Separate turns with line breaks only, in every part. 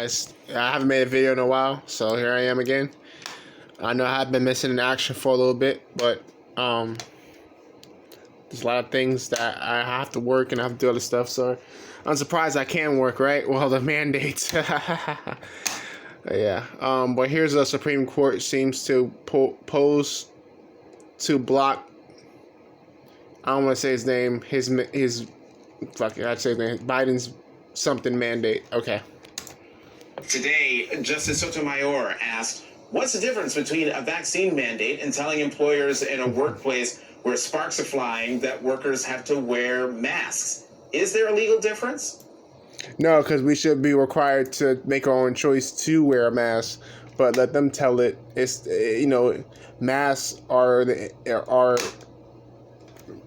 guys. I haven't made a video in a while, so here I am again. I know I've been missing in action for a little bit, but there's a lot of things that I have to work and I have to do other stuff, so I'm surprised I can work, right? Well, the mandates. Yeah. But here's the Supreme Court seems to pose to block. I don't want to say his name. His fuck it, I'd say his name. Biden's something mandate. Okay.
Today, Justice Sotomayor asked, what's the difference between a vaccine mandate and telling employers in a workplace where sparks are flying that workers have to wear masks? Is there a legal difference?
No, because we should be required to make our own choice to wear a mask, but let them tell it. It's, masks are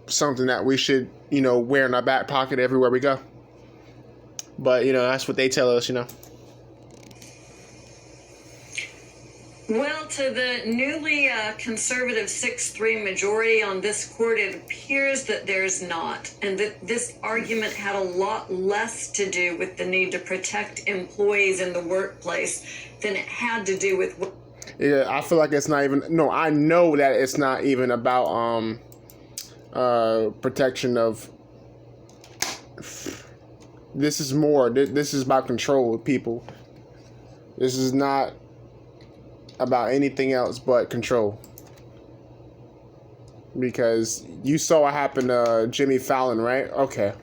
something that we should, wear in our back pocket everywhere we go. But, that's what they tell us,
Well, to the newly conservative 6-3 majority on this court, it appears that there's not. And that this argument had a lot less to do with the need to protect employees in the workplace than it had to do with...
Yeah, I feel like it's not even... No, I know that it's not even about protection of... This is more. This is about control of people. This is not about anything else but control. Because you saw what happened to Jimmy Fallon, right? Okay.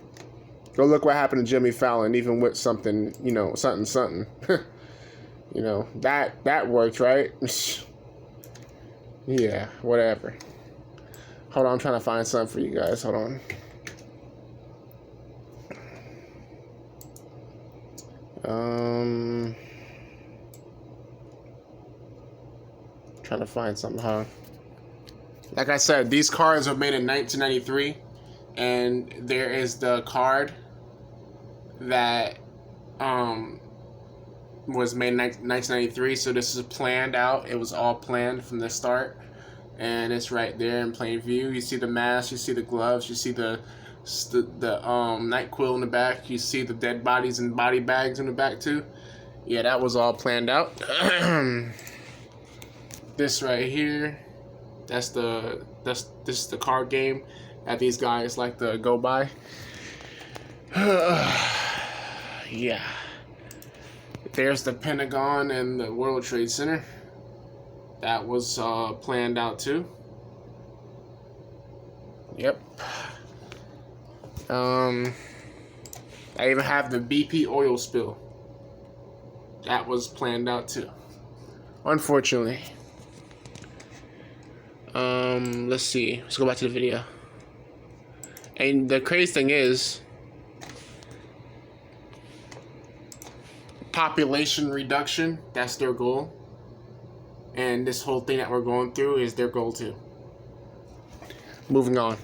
Go look what happened to Jimmy Fallon, even with something, something. That worked, right? Yeah, whatever. Hold on, I'm trying to find something for you guys. Hold on. Trying to find something, huh? Like I said, these cards were made in 1993, and there is the card that was made in 1993. So this is planned out. It was all planned from the start, and it's right there in plain view. You see the mask, you see the gloves, you see the NyQuil in the back. You see the dead bodies and body bags in the back too. Yeah, that was all planned out. This right here, this is the card game that these guys like to go by. Yeah. There's the Pentagon and the World Trade Center. That was planned out too. Yep. I even have the BP oil spill. That was planned out too. Unfortunately. Let's see. Let's go back to the video. And the crazy thing is, population reduction, that's their goal. And this whole thing that we're going through is their goal too. Moving on.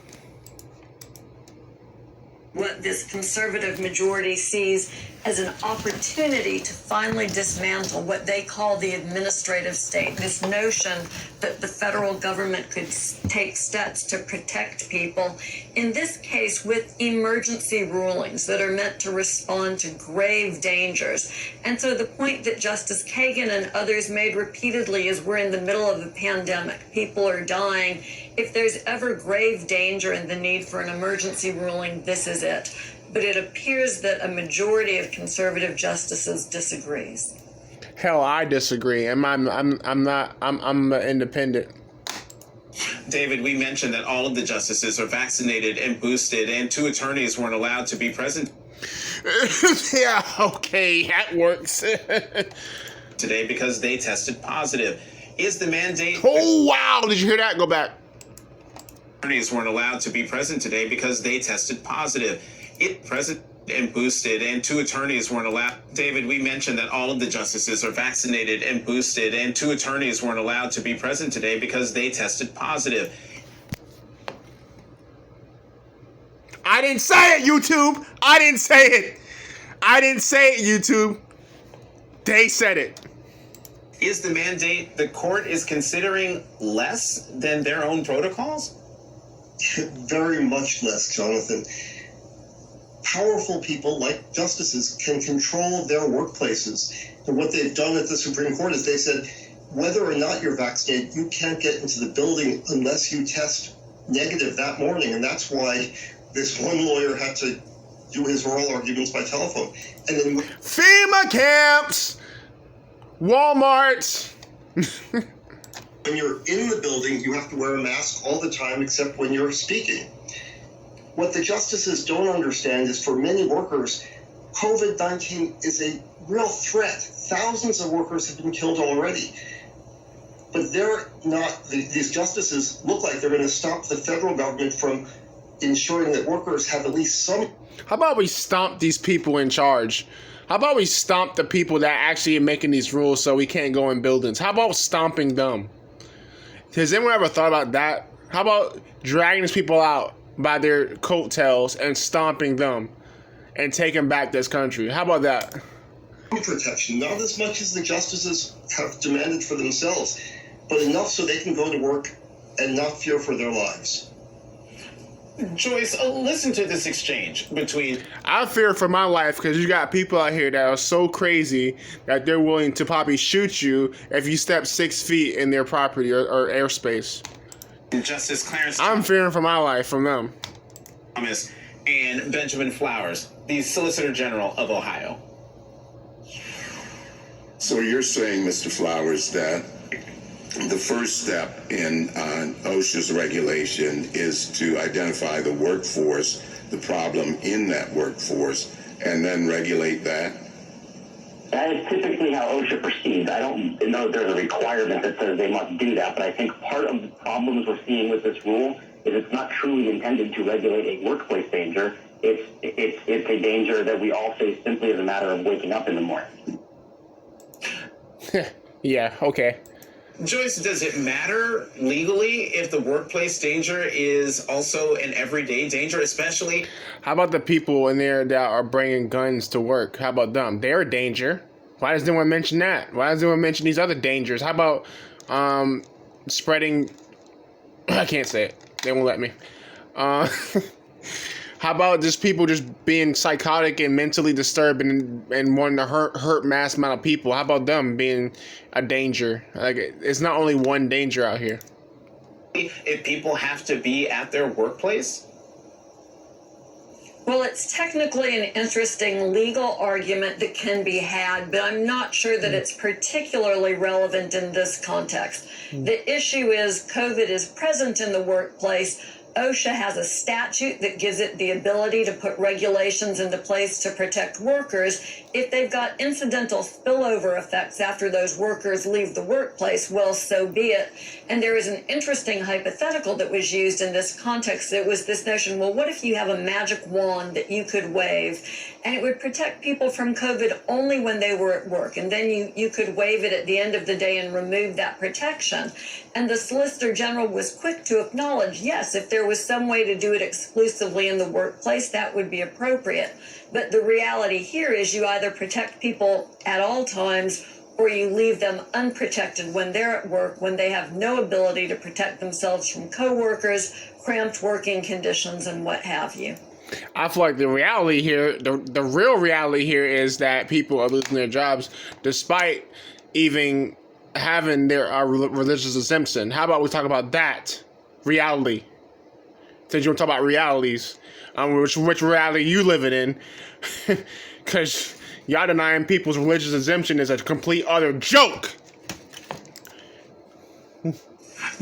What this conservative majority sees as an opportunity to finally dismantle what they call the administrative state. This notion that the federal government could take steps to protect people, in this case with emergency rulings that are meant to respond to grave dangers. And so the point that Justice Kagan and others made repeatedly is we're in the middle of a pandemic. People are dying. If there's ever grave danger and the need for an emergency ruling, this is it. But it appears that a majority of conservative justices disagrees.
Hell, I disagree. I'm independent.
David, we mentioned that all of the justices are vaccinated and boosted, and 2 attorneys weren't allowed to be present.
Yeah, okay, that works.
Today because they tested positive. Is the mandate...
Oh, wow, did you hear that? Go back.
Attorneys weren't allowed to be present today because they tested positive. It present and boosted, and 2 attorneys weren't allowed. David, we mentioned that all of the justices are vaccinated and boosted, and 2 attorneys weren't allowed to be present today because they tested positive.
I didn't say it, YouTube. I didn't say it. I didn't say it, YouTube. They said it.
Is the mandate the court is considering less than their own protocols?
Very much less, Jonathan. powerful people like justices can control their workplaces. And what they've done at the Supreme Court is they said, whether or not you're vaccinated, you can't get into the building unless you test negative that morning. And that's why this one lawyer had to do his oral arguments by telephone. And then
FEMA camps, Walmart.
when you're in the building, you have to wear a mask all the time except when you're speaking. What the justices don't understand is for many workers, COVID-19 is a real threat. Thousands of workers have been killed already. But they're not, these justices look like they're going to stop the federal government from ensuring that workers have at least some.
How about we stomp these people in charge? How about we stomp the people that actually are making these rules so we can't go in buildings? How about stomping them? Has anyone ever thought about that? How about dragging these people out by their coattails and stomping them and taking back this country? How about that?
Protection, not as much as the justices have demanded for themselves, but enough so they can go to work and not fear for their lives.
Joyce, listen to this exchange between...
I fear for my life because you got people out here that are so crazy that they're willing to probably shoot you if you step 6 feet in their property or airspace.
Justice Clarence
I'm fearing for my life from them.
Thomas and Benjamin Flowers, the Solicitor General of Ohio.
So you're saying, Mr. Flowers, that the first step in OSHA's regulation is to identify the workforce, the problem in that workforce, and then regulate that?
That is typically how OSHA proceeds. I don't know if there's a requirement that says they must do that, but I think part of the problems we're seeing with this rule is it's not truly intended to regulate a workplace danger. It's a danger that we all face simply as a matter of waking up in the morning.
Yeah, okay.
Joyce, does it matter legally if the workplace danger is also an everyday danger, especially?
How about the people in there that are bringing guns to work? How about them? They're a danger. Why does no one mention that? Why does no one mention these other dangers? How about spreading... I can't say it. They won't let me. How about just people just being psychotic and mentally disturbed and wanting to hurt mass amount of people? How about them being a danger? Like, it's not only one danger out here.
If people have to be at their workplace?
Well, it's technically an interesting legal argument that can be had, but I'm not sure that it's particularly relevant in this context. The issue is COVID is present in the workplace. OSHA has a statute that gives it the ability to put regulations into place to protect workers. If they've got incidental spillover effects after those workers leave the workplace, well, so be it. And there is an interesting hypothetical that was used in this context. It was this notion, well, what if you have a magic wand that you could wave and it would protect people from COVID only when they were at work? And then you could wave it at the end of the day and remove that protection. And the Solicitor General was quick to acknowledge, yes, if there was some way to do it exclusively in the workplace, that would be appropriate. But the reality here is you either protect people at all times or you leave them unprotected when they're at work, when they have no ability to protect themselves from coworkers, cramped working conditions, and what have you.
I feel like the reality here, the real reality here is that people are losing their jobs despite even having their religious exemption. How about we talk about that reality? Since you want to talk about realities, which reality you living in, because y'all denying people's religious exemption is a complete utter joke.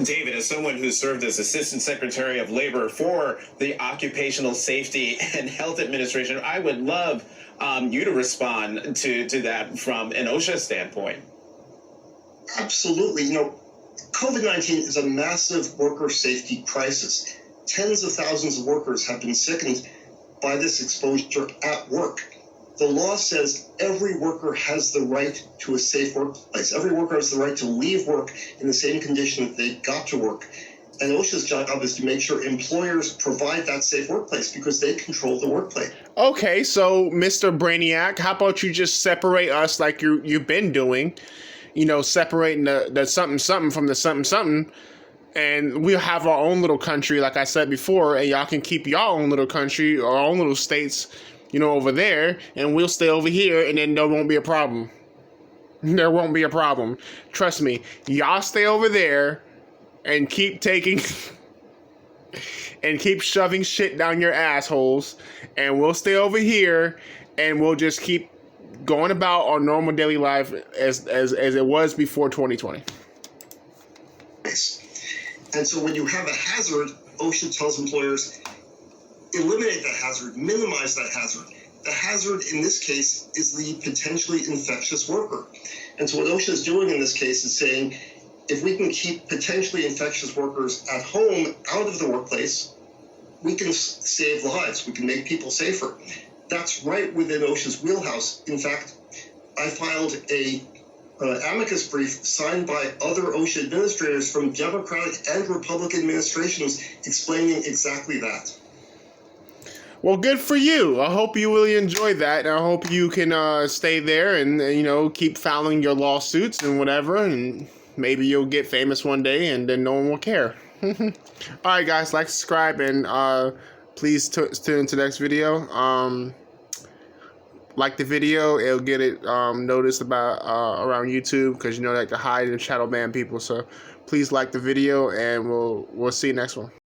David, as someone who served as Assistant Secretary of Labor for the Occupational Safety and Health Administration, I would love you to respond to that from an OSHA standpoint.
Absolutely. COVID-19 is a massive worker safety crisis. Tens of thousands of workers have been sickened by this exposure at work. The law says every worker has the right to a safe workplace. Every worker has the right to leave work in the same condition that they got to work. And OSHA's job is to make sure employers provide that safe workplace because they control the workplace.
Okay, so Mr. Brainiac, how about you just separate us like you've been doing? Separating the something from the something. And we'll have our own little country, like I said before, and y'all can keep your own little country or own little states over there, and we'll stay over here, and then there won't be a problem. There won't be a problem. Trust me. Y'all stay over there and keep taking and keep shoving shit down your assholes, and we'll stay over here and we'll just keep going about our normal daily life as it was before 2020.
And so when you have a hazard, OSHA tells employers, eliminate that hazard, minimize that hazard. The hazard in this case is the potentially infectious worker. And so what OSHA is doing in this case is saying, if we can keep potentially infectious workers at home, out of the workplace, we can save lives. We can make people safer. That's right within OSHA's wheelhouse. In fact, I filed a amicus brief signed by other OSHA administrators from Democratic and Republican administrations explaining exactly that.
Well, good for you. I hope you really enjoyed that, and I hope you can stay there and keep filing your lawsuits and whatever, and maybe you'll get famous one day, and then no one will care. All right, guys, like, subscribe, and please tune into the next video. Like the video, it'll get it noticed about around YouTube, because they like to hide and shadow ban people. So please like the video, and we'll see you next one.